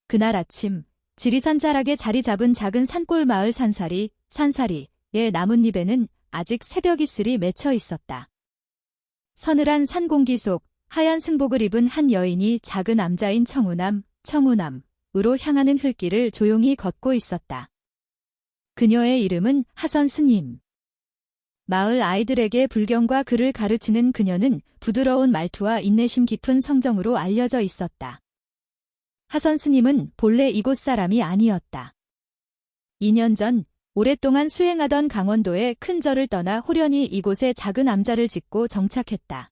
그날 아침 지리산 자락에 자리 잡은 작은 산골 마을 산사리의 나뭇잎에는 아직 새벽 이슬이 맺혀 있었다. 서늘한 산 공기 속 하얀 승복을 입은 한 여인이 작은 암자인 청우남으로 향하는 흘길을 조용히 걷고 있었다. 그녀의 이름은 하선 스님. 마을 아이들에게 불경과 글을 가르치는 그녀는 부드러운 말투와 인내심 깊은 성정으로 알려져 있었다. 하선 스님은 본래 이곳 사람이 아니었다. 2년 전 오랫동안 수행하던 강원도의 큰 절을 떠나 호련히 이곳에 작은 암자를 짓고 정착했다.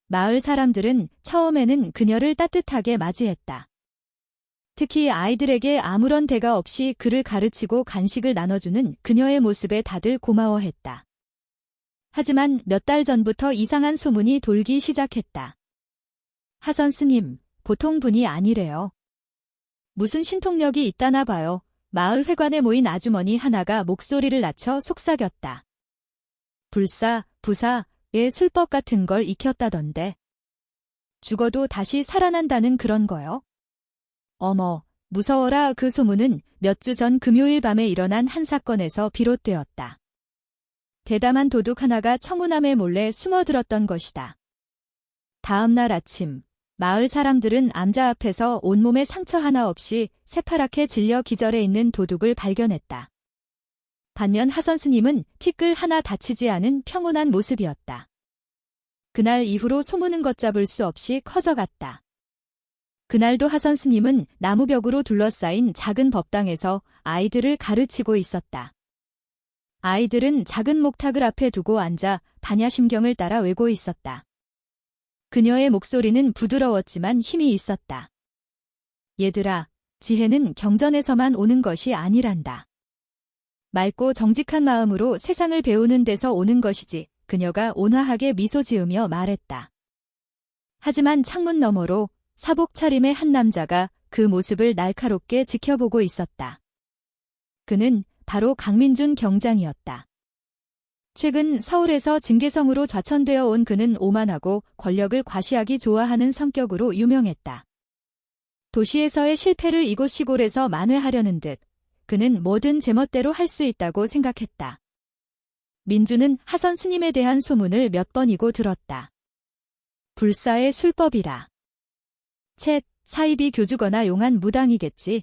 마을 사람들은 처음에는 그녀를 따뜻하게 맞이했다. 특히 아이들에게 아무런 대가 없이 글을 가르치고 간식을 나눠주는 그녀의 모습에 다들 고마워했다. 하지만 몇 달 전부터 이상한 소문이 돌기 시작했다. 하선 스님, 보통 분이 아니래요. 무슨 신통력이 있다나 봐요. 마을 회관에 모인 아주머니 하나가 목소리를 낮춰 속삭였다. 부사의 술법 같은 걸 익혔다던데. 죽어도 다시 살아난다는 그런 거요? 어머, 무서워라. 그 소문은 몇 주 전 금요일 밤에 일어난 한 사건에서 비롯되었다. 대담한 도둑 하나가 청우남에 몰래 숨어들었던 것이다. 다음 날 아침, 마을 사람들은 암자 앞에서 온몸에 상처 하나 없이 새파랗게 질려 기절해 있는 도둑을 발견했다. 반면 하선 스님은 티끌 하나 다치지 않은 평온한 모습이었다. 그날 이후로 소문은 걷잡을 수 없이 커져갔다. 그날도 하선 스님은 나무벽으로 둘러싸인 작은 법당에서 아이들을 가르치고 있었다. 아이들은 작은 목탁을 앞에 두고 앉아 반야심경을 따라 외고 있었다. 그녀의 목소리는 부드러웠지만 힘이 있었다. 얘들아, 지혜는 경전에서만 오는 것이 아니란다. 맑고 정직한 마음으로 세상을 배우는 데서 오는 것이지. 그녀가 온화하게 미소 지으며 말했다. 하지만 창문 너머로 사복 차림의 한 남자가 그 모습을 날카롭게 지켜보고 있었다. 그는 바로 강민준 경장이었다. 최근 서울에서 징계성으로 좌천되어 온 그는 오만하고 권력을 과시하기 좋아하는 성격으로 유명했다. 도시에서의 실패를 이곳 시골에서 만회하려는 듯 그는 뭐든 제멋대로 할 수 있다고 생각했다. 민주는 하선 스님에 대한 소문을 몇 번이고 들었다. 불사의 술법이라. 쳇, 사입이 교주거나 용한 무당이겠지.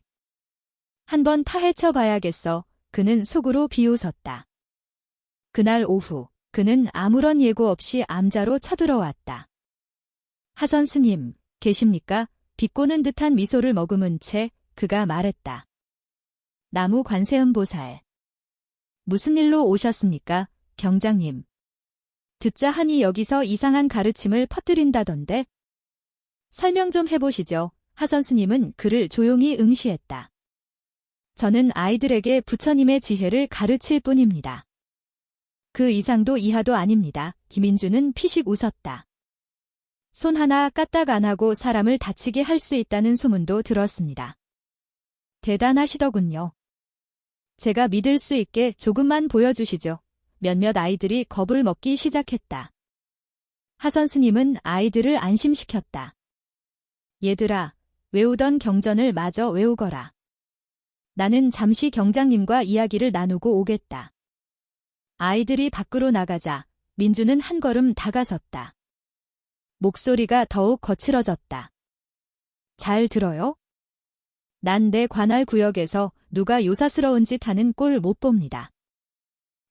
한번 파헤쳐 봐야겠어. 그는 속으로 비웃었다. 그날 오후, 그는 아무런 예고 없이 암자로 쳐들어왔다. 하선 스님, 계십니까? 비꼬는 듯한 미소를 머금은 채 그가 말했다. 나무 관세음보살. 무슨 일로 오셨습니까, 경장님? 듣자 하니 여기서 이상한 가르침을 퍼뜨린다던데? 설명 좀 해보시죠. 하선 스님은 그를 조용히 응시했다. 저는 아이들에게 부처님의 지혜를 가르칠 뿐입니다. 그 이상도 이하도 아닙니다. 김민주는 피식 웃었다. 손 하나 까딱 안 하고 사람을 다치게 할 수 있다는 소문도 들었습니다. 대단하시더군요. 제가 믿을 수 있게 조금만 보여주시죠. 몇몇 아이들이 겁을 먹기 시작했다. 하선 스님은 아이들을 안심시켰다. 얘들아, 외우던 경전을 마저 외우거라. 나는 잠시 경장님과 이야기를 나누고 오겠다. 아이들이 밖으로 나가자 민주는 한 걸음 다가섰다. 목소리가 더욱 거칠어졌다. 잘 들어요? 난 내 관할 구역에서 누가 요사스러운 짓 하는 꼴 못 봅니다.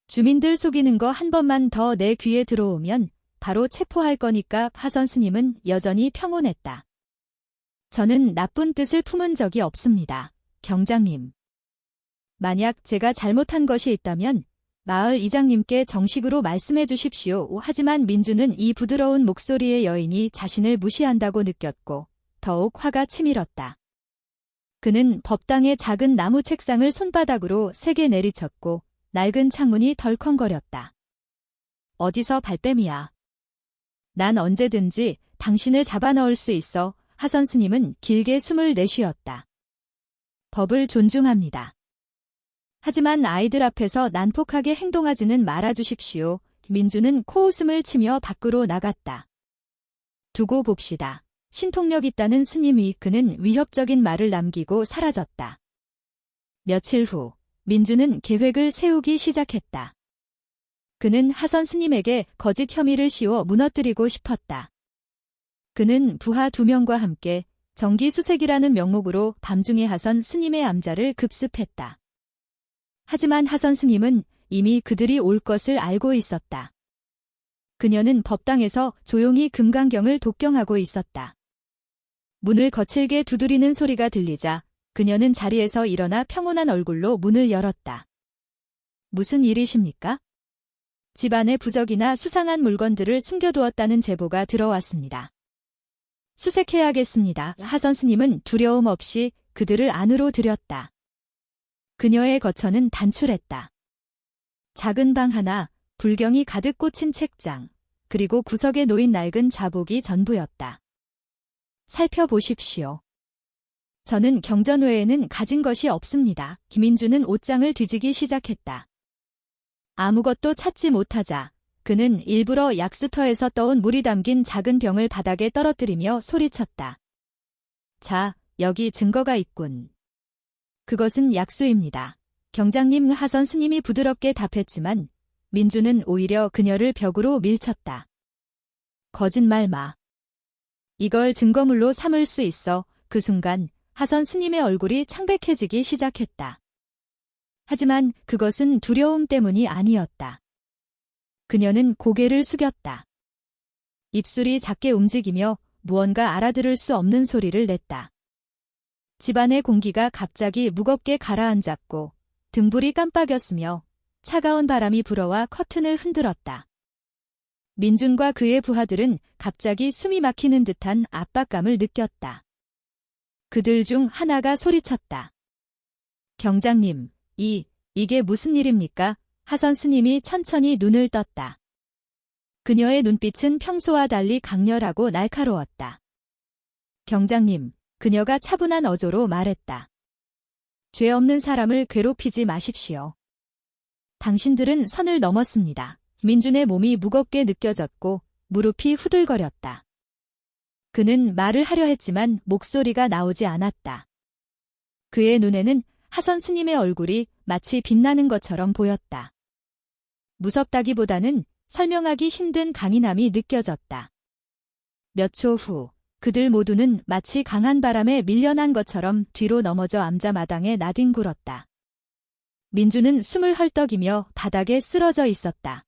주민들 속이는 거 한 번만 더 내 귀에 들어오면 바로 체포할 거니까. 하선 스님은 여전히 평온했다. 저는 나쁜 뜻을 품은 적이 없습니다, 경장님. 만약 제가 잘못한 것이 있다면 마을 이장님께 정식으로 말씀해 주십시오. 하지만 민주는 이 부드러운 목소리의 여인이 자신을 무시한다고 느꼈고 더욱 화가 치밀었다. 그는 법당의 작은 나무 책상을 손바닥으로 세게 내리쳤고 낡은 창문이 덜컹거렸다. 어디서 발뺌이야. 난 언제든지 당신을 잡아넣을 수 있어. 하선 스님은 길게 숨을 내쉬었다. 법을 존중합니다. 하지만 아이들 앞에서 난폭하게 행동하지는 말아주십시오. 민주는 코웃음을 치며 밖으로 나갔다. 두고 봅시다. 신통력 있다는 스님이 그는 위협적인 말을 남기고 사라졌다. 며칠 후 민주는 계획을 세우기 시작했다. 그는 하선 스님에게 거짓 혐의를 씌워 무너뜨리고 싶었다. 그는 부하 2명과 함께 정기수색이라는 명목으로 밤중에 하선 스님의 암자를 급습했다. 하지만 하선 스님은 이미 그들이 올 것을 알고 있었다. 그녀는 법당에서 조용히 금강경을 독경하고 있었다. 문을 거칠게 두드리는 소리가 들리자 그녀는 자리에서 일어나 평온한 얼굴로 문을 열었다. 무슨 일이십니까? 집안에 부적이나 수상한 물건들을 숨겨두었다는 제보가 들어왔습니다. 수색해야겠습니다. 하선 스님은 두려움 없이 그들을 안으로 들였다. 그녀의 거처는 단출했다. 작은 방 하나, 불경이 가득 꽂힌 책장, 그리고 구석에 놓인 낡은 자복이 전부였다. 살펴보십시오. 저는 경전 외에는 가진 것이 없습니다. 김민주는 옷장을 뒤지기 시작했다. 아무것도 찾지 못하자 그는 일부러 약수터에서 떠온 물이 담긴 작은 병을 바닥에 떨어뜨리며 소리쳤다. 자, 여기 증거가 있군. 그것은 약수입니다. 경장님. 하선 스님이 부드럽게 답했지만 민주는 오히려 그녀를 벽으로 밀쳤다. 거짓말 마. 이걸 증거물로 삼을 수 있어. 그 순간 하선 스님의 얼굴이 창백해지기 시작했다. 하지만 그것은 두려움 때문이 아니었다. 그녀는 고개를 숙였다. 입술이 작게 움직이며 무언가 알아들을 수 없는 소리를 냈다. 집안의 공기가 갑자기 무겁게 가라앉았고 등불이 깜빡였으며 차가운 바람이 불어와 커튼을 흔들었다. 민준과 그의 부하들은 갑자기 숨이 막히는 듯한 압박감을 느꼈다. 그들 중 하나가 소리쳤다. 경장님, 이게 무슨 일입니까? 하선 스님이 천천히 눈을 떴다. 그녀의 눈빛은 평소와 달리 강렬하고 날카로웠다. 경장님, 그녀가 차분한 어조로 말했다. 죄 없는 사람을 괴롭히지 마십시오. 당신들은 선을 넘었습니다. 민준의 몸이 무겁게 느껴졌고 무릎이 후들거렸다. 그는 말을 하려 했지만 목소리가 나오지 않았다. 그의 눈에는 하선 스님의 얼굴이 마치 빛나는 것처럼 보였다. 무섭다기보다는 설명하기 힘든 강인함이 느껴졌다. 몇 초 후 그들 모두는 마치 강한 바람에 밀려난 것처럼 뒤로 넘어져 암자 마당에 나뒹굴었다. 민주는 숨을 헐떡이며 바닥에 쓰러져 있었다.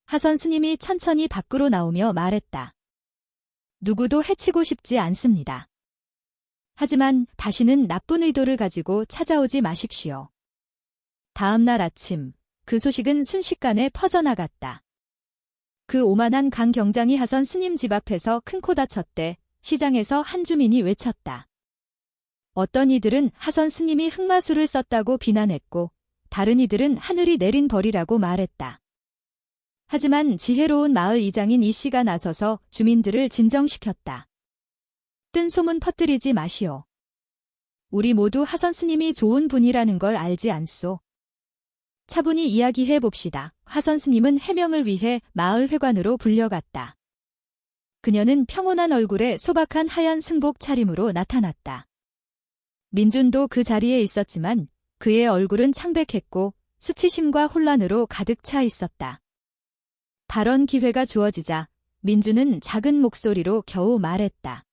하선 스님이 천천히 밖으로 나오며 말했다. 누구도 해치고 싶지 않습니다. 하지만 다시는 나쁜 의도를 가지고 찾아오지 마십시오. 다음 날 아침 그 소식은 순식간에 퍼져나갔다. 그 오만한 강 경장이 하선 스님 집 앞에서 큰 코 다쳤대. 시장에서 한 주민이 외쳤다. 어떤 이들은 하선 스님이 흑마술을 썼다고 비난했고 다른 이들은 하늘이 내린 벌이라고 말했다. 하지만 지혜로운 마을 이장인 이 씨가 나서서 주민들을 진정시켰다. 뜬 소문 퍼뜨리지 마시오. 우리 모두 하선 스님이 좋은 분이라는 걸 알지 않소. 차분히 이야기해 봅시다. 하선 스님은 해명을 위해 마을 회관으로 불려갔다. 그녀는 평온한 얼굴에 소박한 하얀 승복 차림으로 나타났다. 민준도 그 자리에 있었지만 그의 얼굴은 창백했고 수치심과 혼란으로 가득 차 있었다. 발언 기회가 주어지자 민준은 작은 목소리로 겨우 말했다.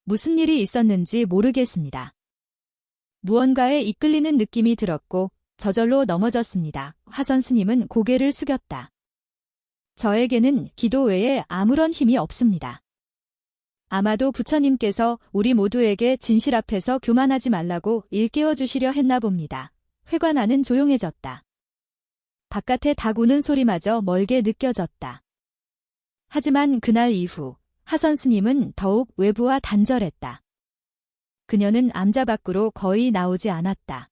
무슨 일이 있었는지 모르겠습니다. 무언가에 이끌리는 느낌이 들었고 저절로 넘어졌습니다. 하선 스님은 고개를 숙였다. 저에게는 기도 외에 아무런 힘이 없습니다. 아마도 부처님께서 우리 모두에게 진실 앞에서 교만하지 말라고 일깨워 주시려 했나 봅니다. 회관 안은 조용해졌다. 바깥의 닭 우는 소리마저 멀게 느껴졌다. 하지만 그날 이후 하선 스님은 더욱 외부와 단절했다. 그녀는 암자 밖으로 거의 나오지 않았다.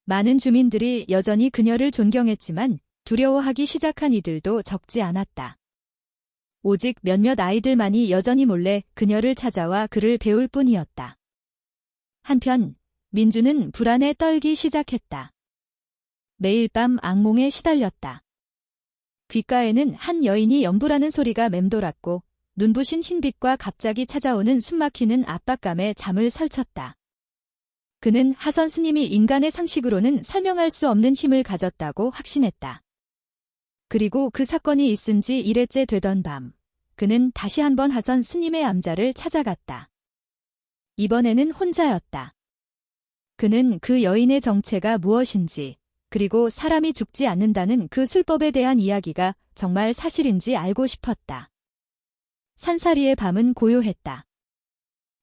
많은 주민들이 여전히 그녀를 존경했지만 두려워하기 시작한 이들도 적지 않았다. 오직 몇몇 아이들만이 여전히 몰래 그녀를 찾아와 그를 배울 뿐이었다. 한편 민주는 불안에 떨기 시작했다. 매일 밤 악몽에 시달렸다. 귓가에는 한 여인이 연부라는 소리가 맴돌았고 눈부신 흰빛과 갑자기 찾아오는 숨막히는 압박감에 잠을 설쳤다. 그는 하선 스님이 인간의 상식으로는 설명할 수 없는 힘을 가졌다고 확신했다. 그리고 그 사건이 있은 지 1회째 되던 밤, 그는 다시 한번 하선 스님의 암자를 찾아갔다. 이번에는 혼자였다. 그는 그 여인의 정체가 무엇인지, 그리고 사람이 죽지 않는다는 그 술법에 대한 이야기가 정말 사실인지 알고 싶었다. 산사리의 밤은 고요했다.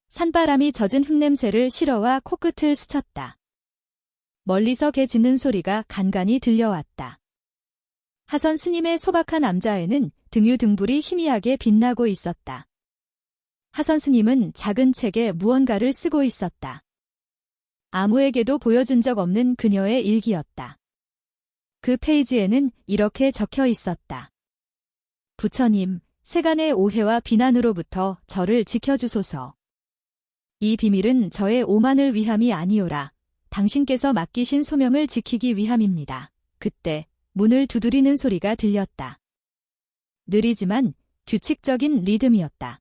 산바람이 젖은 흙냄새를 실어와 코끝을 스쳤다. 멀리서 개 짖는 소리가 간간히 들려왔다. 하선 스님의 소박한 암자에는 등유등불이 희미하게 빛나고 있었다. 하선 스님은 작은 책에 무언가를 쓰고 있었다. 아무에게도 보여준 적 없는 그녀의 일기였다. 그 페이지에는 이렇게 적혀 있었다. 부처님, 세간의 오해와 비난으로부터 저를 지켜주소서. 이 비밀은 저의 오만을 위함이 아니오라. 당신께서 맡기신 소명을 지키기 위함입니다. 그때 문을 두드리는 소리가 들렸다. 느리지만 규칙적인 리듬이었다.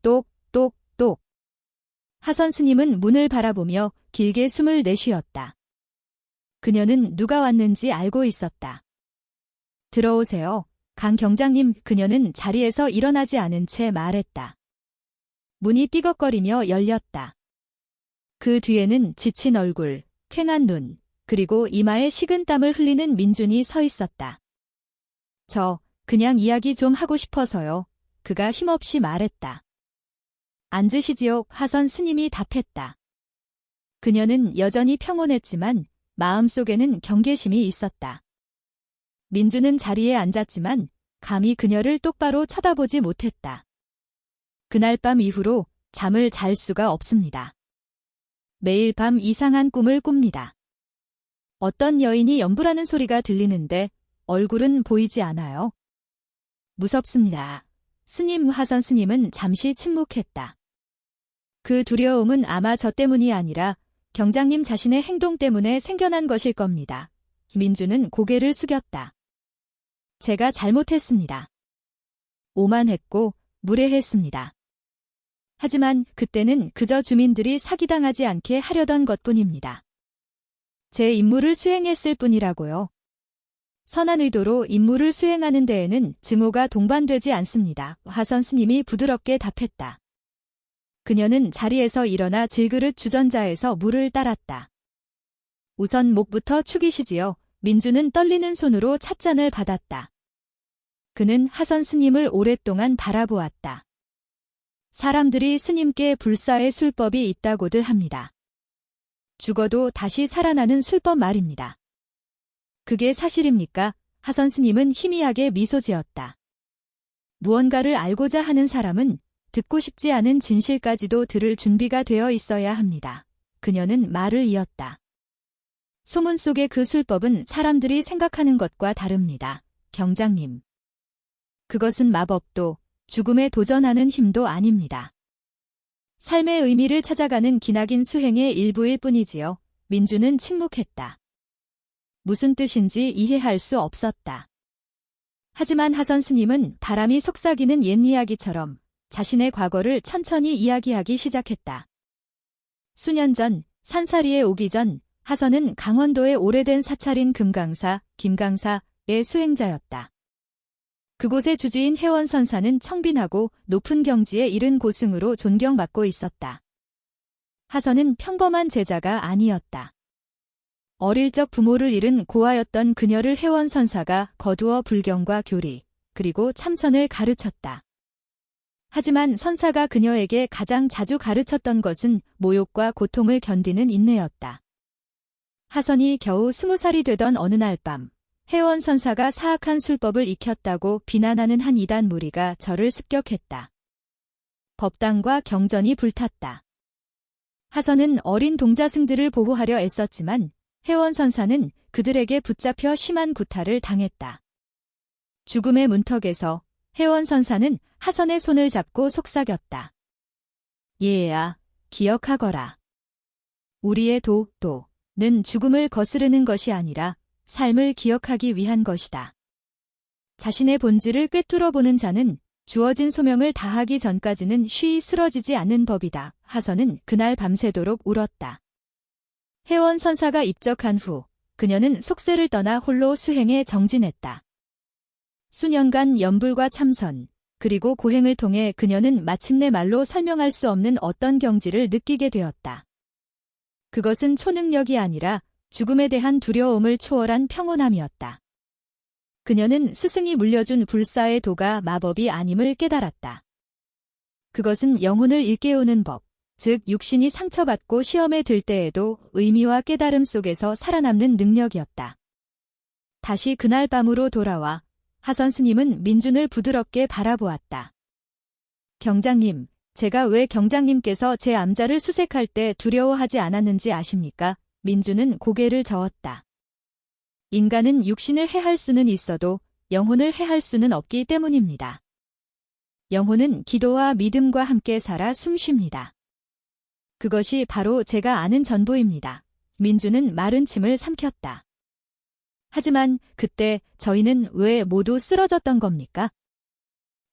똑, 똑, 똑. 하선 스님은 문을 바라보며 길게 숨을 내쉬었다. 그녀는 누가 왔는지 알고 있었다. 들어오세요. 강 경장님. 그녀는 자리에서 일어나지 않은 채 말했다. 문이 띠걱거리며 열렸다. 그 뒤에는 지친 얼굴, 퀭한 눈, 그리고 이마에 식은 땀을 흘리는 민준이 서 있었다. 저 그냥 이야기 좀 하고 싶어서요. 그가 힘없이 말했다. 앉으시지요. 하선 스님이 답했다. 그녀는 여전히 평온했지만 마음속에는 경계심이 있었다. 민준은 자리에 앉았지만 감히 그녀를 똑바로 쳐다보지 못했다. 그날 밤 이후로 잠을 잘 수가 없습니다. 매일 밤 이상한 꿈을 꿉니다. 어떤 여인이 연불하는 소리가 들리는데 얼굴은 보이지 않아요. 무섭습니다. 스님. 하선 스님은 잠시 침묵했다. 그 두려움은 아마 저 때문이 아니라 경장님 자신의 행동 때문에 생겨난 것일 겁니다. 민주는 고개를 숙였다. 제가 잘못했습니다. 오만했고 무례했습니다. 하지만 그때는 그저 주민들이 사기당하지 않게 하려던 것뿐입니다. 제 임무를 수행했을 뿐이라고요. 선한 의도로 임무를 수행하는 데에는 증오가 동반되지 않습니다. 하선 스님이 부드럽게 답했다. 그녀는 자리에서 일어나 질그릇 주전자에서 물을 따랐다. 우선 목부터 축이시지요. 민주는 떨리는 손으로 찻잔을 받았다. 그는 하선 스님을 오랫동안 바라보았다. 사람들이 스님께 불사의 술법이 있다고들 합니다. 죽어도 다시 살아나는 술법 말입니다. 그게 사실입니까? 하선 스님은 희미하게 미소 지었다. 무언가를 알고자 하는 사람은 듣고 싶지 않은 진실까지도 들을 준비가 되어 있어야 합니다. 그녀는 말을 이었다. 소문 속의 그 술법은 사람들이 생각하는 것과 다릅니다. 경장님. 그것은 마법도 죽음에 도전하는 힘도 아닙니다. 삶의 의미를 찾아가는 기나긴 수행의 일부일 뿐이지요. 민주는 침묵했다. 무슨 뜻인지 이해할 수 없었다. 하지만 하선 스님은 바람이 속삭이는 옛 이야기처럼 자신의 과거를 천천히 이야기하기 시작했다. 수년 전 산사리에 오기 전 하선은 강원도의 오래된 사찰인 금강사, 김강사의 수행자였다. 그곳의 주지인 혜원선사는 청빈하고 높은 경지에 이른 고승으로 존경받고 있었다. 하선은 평범한 제자가 아니었다. 어릴 적 부모를 잃은 고아였던 그녀를 혜원선사가 거두어 불경과 교리, 그리고 참선을 가르쳤다. 하지만 선사가 그녀에게 가장 자주 가르쳤던 것은 모욕과 고통을 견디는 인내였다. 하선이 겨우 20살이 되던 어느 날 밤, 혜원 선사가 사악한 술법을 익혔다고 비난하는 한 이단 무리가 저를 습격했다. 법당과 경전이 불탔다. 하선은 어린 동자승들을 보호하려 애썼지만 혜원 선사는 그들에게 붙잡혀 심한 구타를 당했다. 죽음의 문턱에서 혜원 선사는 하선의 손을 잡고 속삭였다. 얘야, 기억하거라. 우리의 도는 죽음을 거스르는 것이 아니라 삶을 기억하기 위한 것이다. 자신의 본질을 꿰뚫어 보는 자는 주어진 소명을 다하기 전까지는 쉬이 쓰러지지 않는 법이다. 하선은 그날 밤새도록 울었다. 혜원 선사가 입적한 후 그녀는 속세를 떠나 홀로 수행에 정진했다. 수년간 연불과 참선, 그리고 고행을 통해 그녀는 마침내 말로 설명할 수 없는 어떤 경지를 느끼게 되었다. 그것은 초능력이 아니라 죽음에 대한 두려움을 초월한 평온함이었다. 그녀는 스승이 물려준 불사의 도가 마법이 아님을 깨달았다. 그것은 영혼을 일깨우는 법, 즉 육신이 상처받고 시험에 들 때에도 의미와 깨달음 속에서 살아남는 능력이었다. 다시 그날 밤으로 돌아와 하선 스님은 민준을 부드럽게 바라보았다. 경장님, 제가 왜 경장님께서 제 암자를 수색할 때 두려워하지 않았는지 아십니까? 민준은 고개를 저었다. 인간은 육신을 해할 수는 있어도 영혼을 해할 수는 없기 때문입니다. 영혼은 기도와 믿음과 함께 살아 숨쉽니다. 그것이 바로 제가 아는 전부입니다. 민준은 마른 침을 삼켰다. 하지만 그때 저희는 왜 모두 쓰러졌던 겁니까?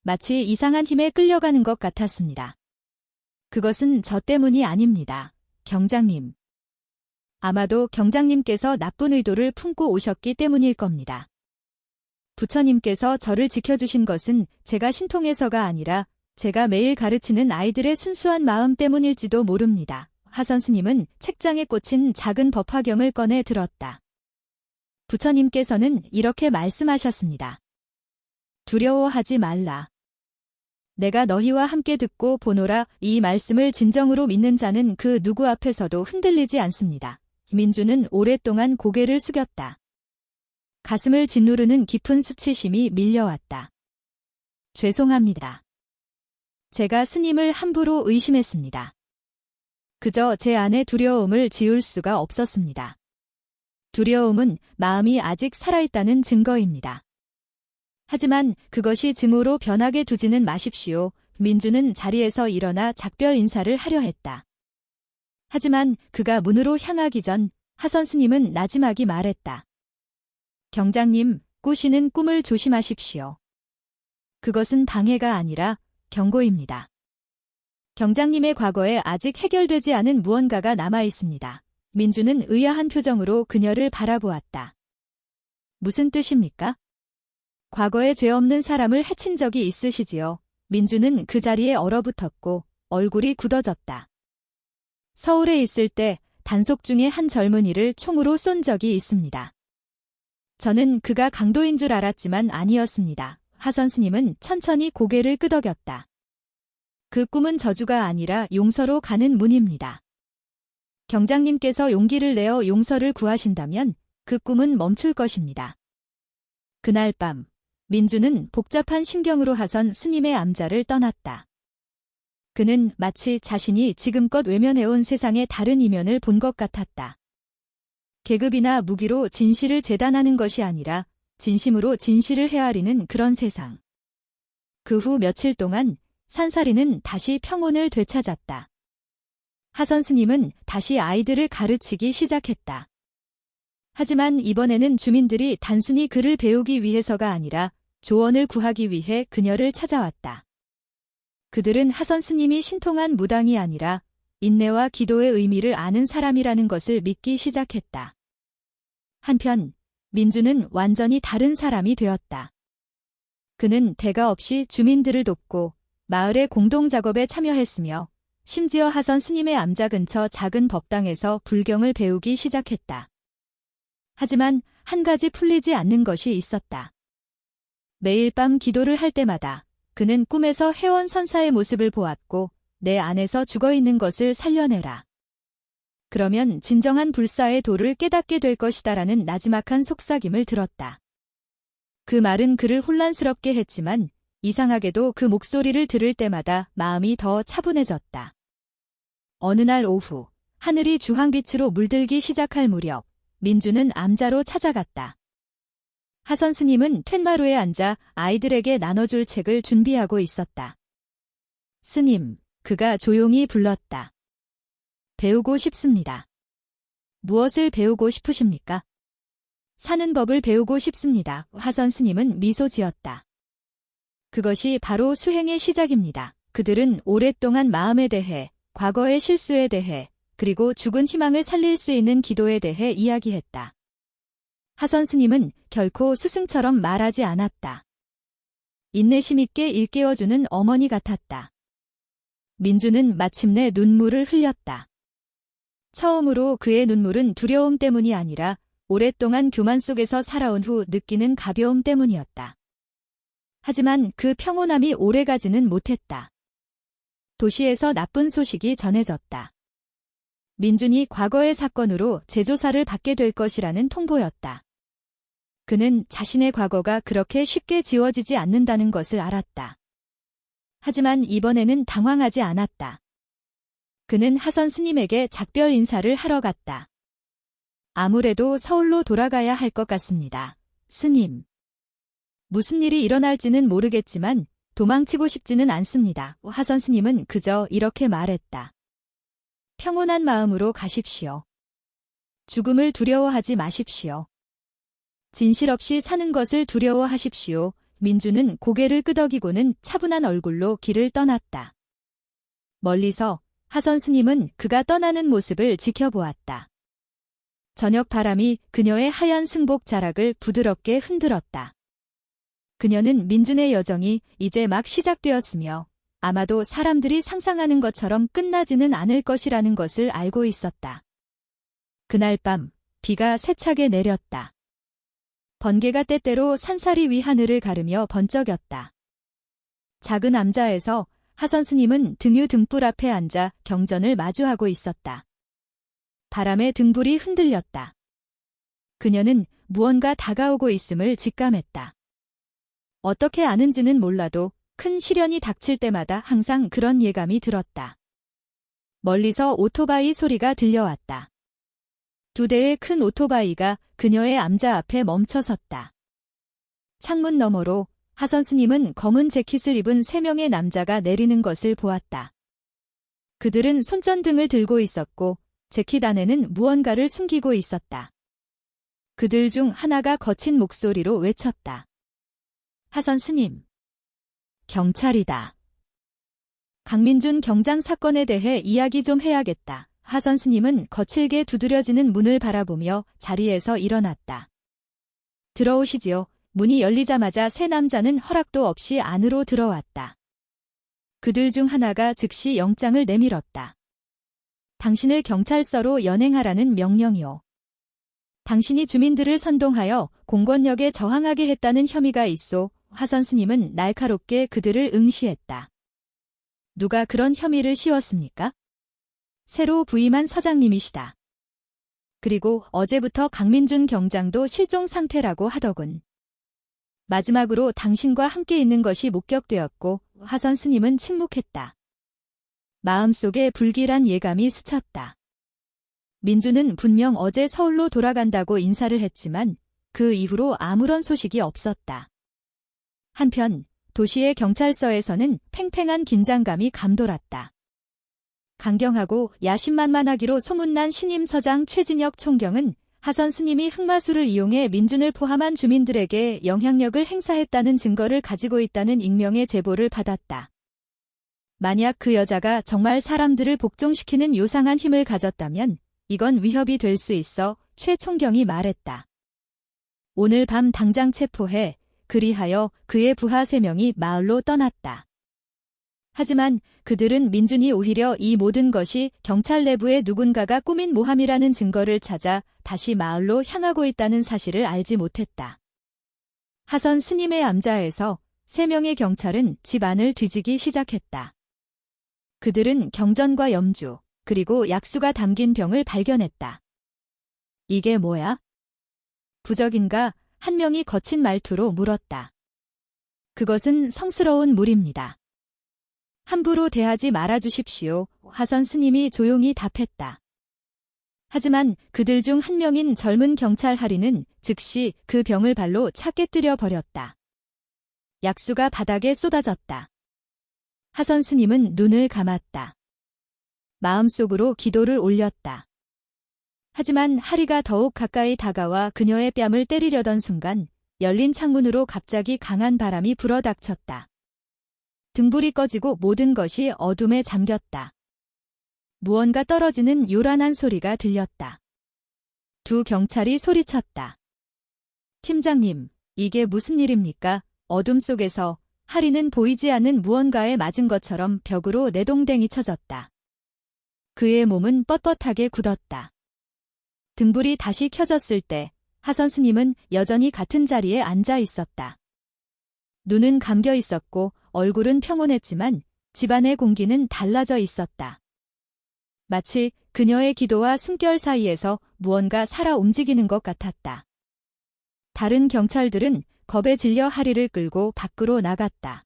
마치 이상한 힘에 끌려가는 것 같았습니다. 그것은 저 때문이 아닙니다. 경장님. 아마도 경장님께서 나쁜 의도를 품고 오셨기 때문일 겁니다. 부처님께서 저를 지켜주신 것은 제가 신통해서가 아니라 제가 매일 가르치는 아이들의 순수한 마음 때문일지도 모릅니다. 하선 스님은 책장에 꽂힌 작은 법화경을 꺼내 들었다. 부처님께서는 이렇게 말씀하셨습니다. 두려워하지 말라. 내가 너희와 함께 듣고 보노라. 이 말씀을 진정으로 믿는 자는 그 누구 앞에서도 흔들리지 않습니다. 민준은 오랫동안 고개를 숙였다. 가슴을 짓누르는 깊은 수치심이 밀려왔다. 죄송합니다. 제가 스님을 함부로 의심했습니다. 그저 제 안의 두려움을 지울 수가 없었습니다. 두려움은 마음이 아직 살아있다는 증거입니다. 하지만 그것이 증오로 변하게 두지는 마십시오. 민준은 자리에서 일어나 작별 인사를 하려 했다. 하지만 그가 문으로 향하기 전 하선 스님은 나지막이 말했다. 경장님, 꾸시는 꿈을 조심하십시오. 그것은 방해가 아니라 경고입니다. 경장님의 과거에 아직 해결되지 않은 무언가가 남아 있습니다. 민준은 의아한 표정으로 그녀를 바라보았다. 무슨 뜻입니까? 과거에 죄 없는 사람을 해친 적이 있으시지요? 민준은 그 자리에 얼어붙었고 얼굴이 굳어졌다. 서울에 있을 때 단속 중에 한 젊은이를 총으로 쏜 적이 있습니다. 저는 그가 강도인 줄 알았지만 아니었습니다. 하선 스님은 천천히 고개를 끄덕였다. 그 꿈은 저주가 아니라 용서로 가는 문입니다. 경장님께서 용기를 내어 용서를 구하신다면 그 꿈은 멈출 것입니다. 그날 밤, 민준은 복잡한 심경으로 하선 스님의 암자를 떠났다. 그는 마치 자신이 지금껏 외면해온 세상의 다른 이면을 본 것 같았다. 계급이나 무기로 진실을 재단하는 것이 아니라 진심으로 진실을 헤아리는 그런 세상. 그 후 며칠 동안 산사리는 다시 평온을 되찾았다. 하선 스님은 다시 아이들을 가르치기 시작했다. 하지만 이번에는 주민들이 단순히 그를 배우기 위해서가 아니라 조언을 구하기 위해 그녀를 찾아왔다. 그들은 하선 스님이 신통한 무당이 아니라 인내와 기도의 의미를 아는 사람이라는 것을 믿기 시작했다. 한편 민준은 완전히 다른 사람이 되었다. 그는 대가 없이 주민들을 돕고 마을의 공동작업에 참여했으며 심지어 하선 스님의 암자 근처 작은 법당에서 불경을 배우기 시작했다. 하지만 한 가지 풀리지 않는 것이 있었다. 매일 밤 기도를 할 때마다 그는 꿈에서 혜원 선사의 모습을 보았고 내 안에서 죽어있는 것을 살려내라. 그러면 진정한 불사의 도를 깨닫게 될 것이다라는 나지막한 속삭임을 들었다. 그 말은 그를 혼란스럽게 했지만 이상하게도 그 목소리를 들을 때마다 마음이 더 차분해졌다. 어느 날 오후, 하늘이 주황빛으로 물들기 시작할 무렵, 민준은 암자로 찾아갔다. 하선 스님은 툇마루에 앉아 아이들에게 나눠줄 책을 준비하고 있었다. 스님, 그가 조용히 불렀다. 배우고 싶습니다. 무엇을 배우고 싶으십니까? 사는 법을 배우고 싶습니다. 하선 스님은 미소 지었다. 그것이 바로 수행의 시작입니다. 그들은 오랫동안 마음에 대해, 과거의 실수에 대해, 그리고 죽은 희망을 살릴 수 있는 기도에 대해 이야기했다. 하선 스님은 결코 스승처럼 말하지 않았다. 인내심 있게 일깨워주는 어머니 같았다. 민주는 마침내 눈물을 흘렸다. 처음으로 그의 눈물은 두려움 때문이 아니라 오랫동안 교만 속에서 살아온 후 느끼는 가벼움 때문이었다. 하지만 그 평온함이 오래가지는 못했다. 도시에서 나쁜 소식이 전해졌다. 민준이 과거의 사건으로 재조사를 받게 될 것이라는 통보였다. 그는 자신의 과거가 그렇게 쉽게 지워지지 않는다는 것을 알았다. 하지만 이번에는 당황하지 않았다. 그는 하선 스님에게 작별 인사를 하러 갔다. 아무래도 서울로 돌아가야 할 것 같습니다. 스님. 무슨 일이 일어날지는 모르겠지만 도망치고 싶지는 않습니다. 하선 스님은 그저 이렇게 말했다. 평온한 마음으로 가십시오. 죽음을 두려워하지 마십시오. 진실 없이 사는 것을 두려워하십시오. 민주는 고개를 끄덕이고는 차분한 얼굴로 길을 떠났다. 멀리서 하선 스님은 그가 떠나는 모습을 지켜보았다. 저녁 바람이 그녀의 하얀 승복 자락을 부드럽게 흔들었다. 그녀는 민준의 여정이 이제 막 시작되었으며 아마도 사람들이 상상하는 것처럼 끝나지는 않을 것이라는 것을 알고 있었다. 그날 밤 비가 세차게 내렸다. 번개가 때때로 산사리 위 하늘을 가르며 번쩍였다. 작은 암자에서 하선 스님은 등유 등불 앞에 앉아 경전을 마주하고 있었다. 바람에 등불이 흔들렸다. 그녀는 무언가 다가오고 있음을 직감했다. 어떻게 아는지는 몰라도 큰 시련이 닥칠 때마다 항상 그런 예감이 들었다. 멀리서 오토바이 소리가 들려왔다. 두 대의 큰 오토바이가 그녀의 암자 앞에 멈춰섰다. 창문 너머로 하선 스님은 검은 재킷을 입은 3명의 남자가 내리는 것을 보았다. 그들은 손전등을 들고 있었고 재킷 안에는 무언가를 숨기고 있었다. 그들 중 하나가 거친 목소리로 외쳤다. 하선 스님. 경찰이다. 강민준 경장 사건에 대해 이야기 좀 해야겠다. 하선 스님은 거칠게 두드려지는 문을 바라보며 자리에서 일어났다. 들어오시지요. 문이 열리자마자 3 남자는 허락도 없이 안으로 들어왔다. 그들 중 하나가 즉시 영장을 내밀었다. 당신을 경찰서로 연행하라는 명령이요. 당신이 주민들을 선동하여 공권력에 저항하게 했다는 혐의가 있소. 하선 스님은 날카롭게 그들을 응시했다. 누가 그런 혐의를 씌웠습니까? 새로 부임한 서장님이시다. 그리고 어제부터 강민준 경장도 실종 상태라고 하더군. 마지막으로 당신과 함께 있는 것이 목격되었고 하선 스님은 침묵했다. 마음속에 불길한 예감이 스쳤다. 민주는 분명 어제 서울로 돌아간다고 인사를 했지만 그 이후로 아무런 소식이 없었다. 한편 도시의 경찰서에서는 팽팽한 긴장감이 감돌았다. 강경하고 야심만만하기로 소문난 신임 서장 최진혁 총경은 하선 스님이 흑마술을 이용해 민준을 포함한 주민들에게 영향력을 행사했다는 증거를 가지고 있다는 익명의 제보를 받았다. 만약 그 여자가 정말 사람들을 복종시키는 요상한 힘을 가졌다면 이건 위협이 될 수 있어 최 총경이 말했다. 오늘 밤 당장 체포해. 그리하여 그의 부하 3명이 마을로 떠났다. 하지만 그들은 민준이 오히려 이 모든 것이 경찰 내부의 누군가가 꾸민 모함이라는 증거를 찾아 다시 마을로 향하고 있다는 사실을 알지 못했다. 하선 스님의 암자에서 3명의 경찰은 집 안을 뒤지기 시작했다. 그들은 경전과 염주, 그리고 약수가 담긴 병을 발견했다. 이게 뭐야? 부적인가? 한 명이 거친 말투로 물었다. 그것은 성스러운 물입니다. 함부로 대하지 말아주십시오. 하선 스님이 조용히 답했다. 하지만 그들 중 한 명인 젊은 경찰 하리는 즉시 그 병을 발로 차 깨뜨려 버렸다. 약수가 바닥에 쏟아졌다. 하선 스님은 눈을 감았다. 마음속으로 기도를 올렸다. 하지만 하리가 더욱 가까이 다가와 그녀의 뺨을 때리려던 순간 열린 창문으로 갑자기 강한 바람이 불어닥쳤다. 등불이 꺼지고 모든 것이 어둠에 잠겼다. 무언가 떨어지는 요란한 소리가 들렸다. 두 경찰이 소리쳤다. 팀장님, 이게 무슨 일입니까? 어둠 속에서 하리는 보이지 않는 무언가에 맞은 것처럼 벽으로 내동댕이 쳐졌다. 그의 몸은 뻣뻣하게 굳었다. 등불이 다시 켜졌을 때 하선 스님은 여전히 같은 자리에 앉아 있었다. 눈은 감겨 있었고 얼굴은 평온했지만 집안의 공기는 달라져 있었다. 마치 그녀의 기도와 숨결 사이에서 무언가 살아 움직이는 것 같았다. 다른 경찰들은 겁에 질려 하리를 끌고 밖으로 나갔다.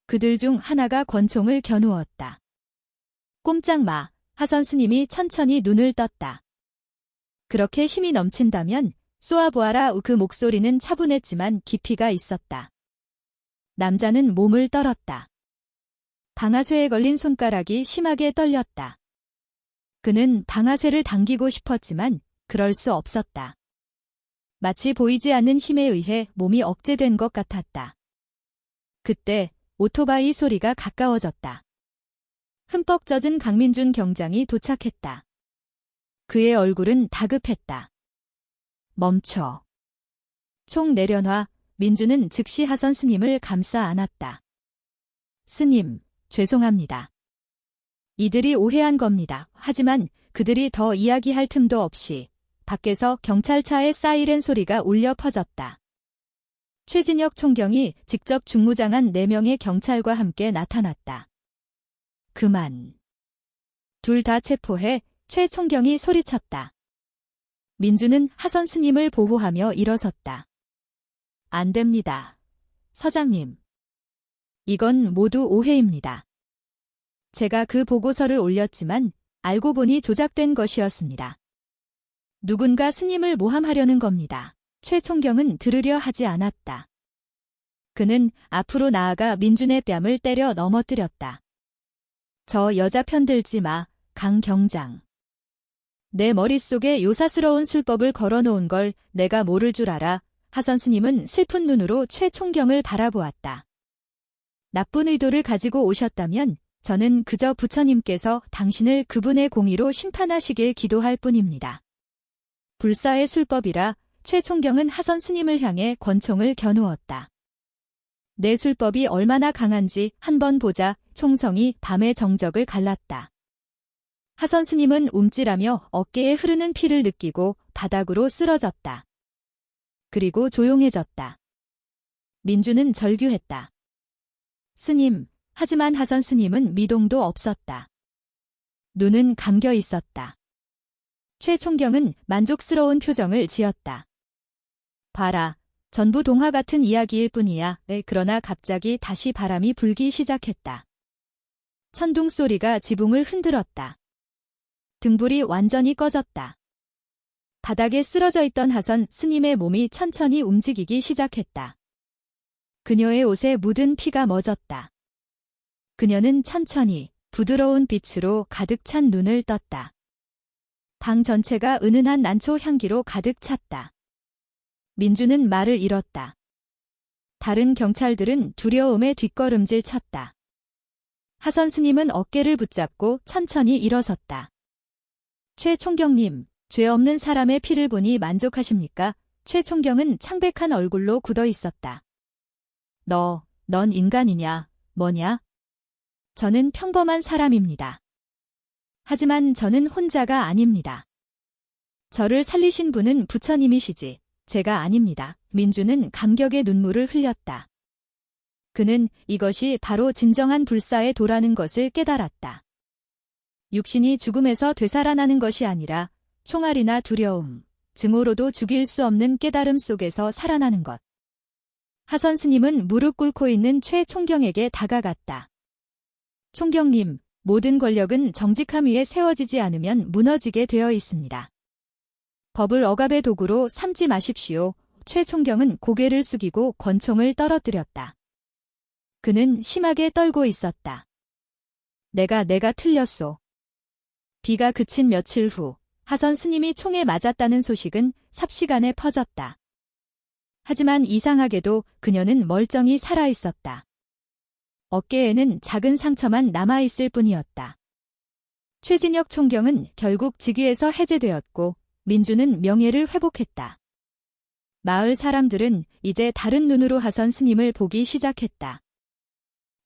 그들 중 하나가 권총을 겨누었다. 꼼짝 마, 하선 스님이 천천히 눈을 떴다. 그렇게 힘이 넘친다면 쏘아보아라. 그 목소리는 차분했지만 깊이가 있었다. 남자는 몸을 떨었다. 방아쇠에 걸린 손가락이 심하게 떨렸다. 그는 방아쇠를 당기고 싶었지만 그럴 수 없었다. 마치 보이지 않는 힘에 의해 몸이 억제된 것 같았다. 그때 오토바이 소리가 가까워졌다. 흠뻑 젖은 강민준 경장이 도착했다. 그의 얼굴은 다급했다. 멈춰. 총 내려놔. 민주는 즉시 하선 스님을 감싸 안았다. 스님, 죄송합니다. 이들이 오해한 겁니다. 하지만 그들이 더 이야기할 틈도 없이 밖에서 경찰차의 사이렌 소리가 울려 퍼졌다. 최진혁 총경이 직접 중무장한 4명의 경찰과 함께 나타났다. 그만. 둘 다 체포해. 최 총경이 소리쳤다. 민주는 하선 스님을 보호하며 일어섰다. 안 됩니다. 서장님. 이건 모두 오해입니다. 제가 그 보고서를 올렸지만 알고 보니 조작된 것이었습니다. 누군가 스님을 모함하려는 겁니다. 최 총경은 들으려 하지 않았다. 그는 앞으로 나아가 민준의 뺨을 때려 넘어뜨렸다. 저 여자 편들지 마, 강 경장. 내 머릿속에 요사스러운 술법을 걸어놓은 걸 내가 모를 줄 알아. 하선 스님은 슬픈 눈으로 최 총경을 바라보았다. 나쁜 의도를 가지고 오셨다면 저는 그저 부처님께서 당신을 그분의 공의로 심판하시길 기도할 뿐입니다. 불사의 술법이라. 최 총경은 하선 스님을 향해 권총을 겨누었다. 내 술법이 얼마나 강한지 한번 보자. 총성이 밤의 정적을 갈랐다. 하선 스님은 움찔하며 어깨에 흐르는 피를 느끼고 바닥으로 쓰러졌다. 그리고 조용해졌다. 민주는 절규했다. 스님, 하지만 하선 스님은 미동도 없었다. 눈은 감겨 있었다. 최 총경은 만족스러운 표정을 지었다. 봐라, 전부 동화 같은 이야기일 뿐이야. 그러나 갑자기 다시 바람이 불기 시작했다. 천둥 소리가 지붕을 흔들었다. 등불이 완전히 꺼졌다. 바닥에 쓰러져 있던 하선 스님의 몸이 천천히 움직이기 시작했다. 그녀의 옷에 묻은 피가 멎었다. 그녀는 천천히 부드러운 빛으로 가득 찬 눈을 떴다. 방 전체가 은은한 난초 향기로 가득 찼다. 민주는 말을 잃었다. 다른 경찰들은 두려움에 뒷걸음질 쳤다. 하선 스님은 어깨를 붙잡고 천천히 일어섰다. 최 총경님, 죄 없는 사람의 피를 보니 만족하십니까? 최 총경은 창백한 얼굴로 굳어 있었다. 넌 인간이냐, 뭐냐? 저는 평범한 사람입니다. 하지만 저는 혼자가 아닙니다. 저를 살리신 분은 부처님이시지, 제가 아닙니다. 민주는 감격의 눈물을 흘렸다. 그는 이것이 바로 진정한 불사의 도라는 것을 깨달았다. 육신이 죽음에서 되살아나는 것이 아니라 총알이나 두려움, 증오로도 죽일 수 없는 깨달음 속에서 살아나는 것. 하선 스님은 무릎 꿇고 있는 최 총경에게 다가갔다. 총경님, 모든 권력은 정직함 위에 세워지지 않으면 무너지게 되어 있습니다. 법을 억압의 도구로 삼지 마십시오. 최 총경은 고개를 숙이고 권총을 떨어뜨렸다. 그는 심하게 떨고 있었다. 내가 틀렸소. 비가 그친 며칠 후 하선 스님이 총에 맞았다는 소식은 삽시간에 퍼졌다. 하지만 이상하게도 그녀는 멀쩡히 살아있었다. 어깨에는 작은 상처만 남아있을 뿐이었다. 최진혁 총경은 결국 직위에서 해제되었고 민주는 명예를 회복했다. 마을 사람들은 이제 다른 눈으로 하선 스님을 보기 시작했다.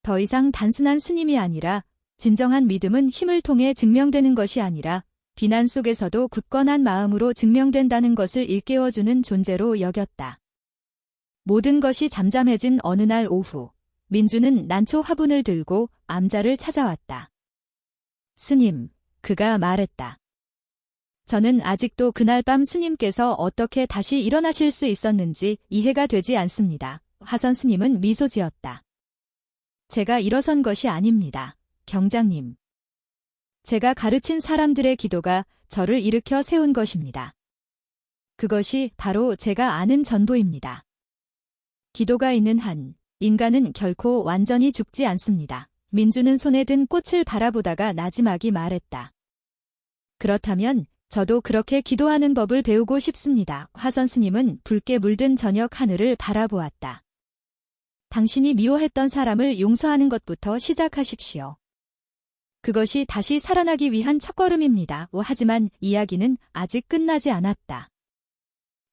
더 이상 단순한 스님이 아니라 진정한 믿음은 힘을 통해 증명되는 것이 아니라 비난 속에서도 굳건한 마음으로 증명된다는 것을 일깨워주는 존재로 여겼다. 모든 것이 잠잠해진 어느 날 오후, 민주는 난초 화분을 들고 암자를 찾아왔다. 스님, 그가 말했다. 저는 아직도 그날 밤 스님께서 어떻게 다시 일어나실 수 있었는지 이해가 되지 않습니다. 하선 스님은 미소 지었다. 제가 일어선 것이 아닙니다. 경장님. 제가 가르친 사람들의 기도가 저를 일으켜 세운 것입니다. 그것이 바로 제가 아는 전도입니다. 기도가 있는 한 인간은 결코 완전히 죽지 않습니다. 민주는 손에 든 꽃을 바라보다가 나지막이 말했다. 그렇다면 저도 그렇게 기도하는 법을 배우고 싶습니다. 화선 스님은 붉게 물든 저녁 하늘을 바라보았다. 당신이 미워했던 사람을 용서하는 것부터 시작하십시오. 그것이 다시 살아나기 위한 첫걸음입니다. 하지만 이야기는 아직 끝나지 않았다.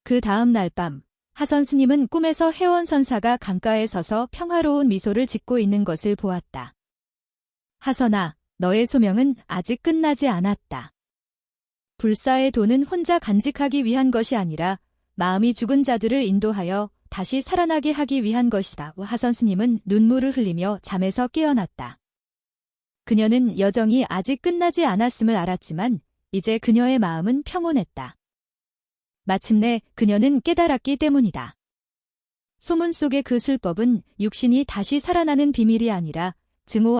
그 다음 날 밤, 하선 스님은 꿈에서 해원 선사가 강가에 서서 평화로운 미소를 짓고 있는 것을 보았다. 하선아, 너의 소명은 아직 끝나지 않았다. 불사의 돈은 혼자 간직하기 위한 것이 아니라 마음이 죽은 자들을 인도하여 다시 살아나게 하기 위한 것이다. 하선 스님은 눈물을 흘리며 잠에서 깨어났다. 그녀는 여정이 아직 끝나지 않았음을 알았지만 이제 그녀의 마음은 평온했다. 마침내 그녀는 깨달았기 때문이다. 소문 속의 그 술법은 육신이 다시 살아나는 비밀이 아니라 증오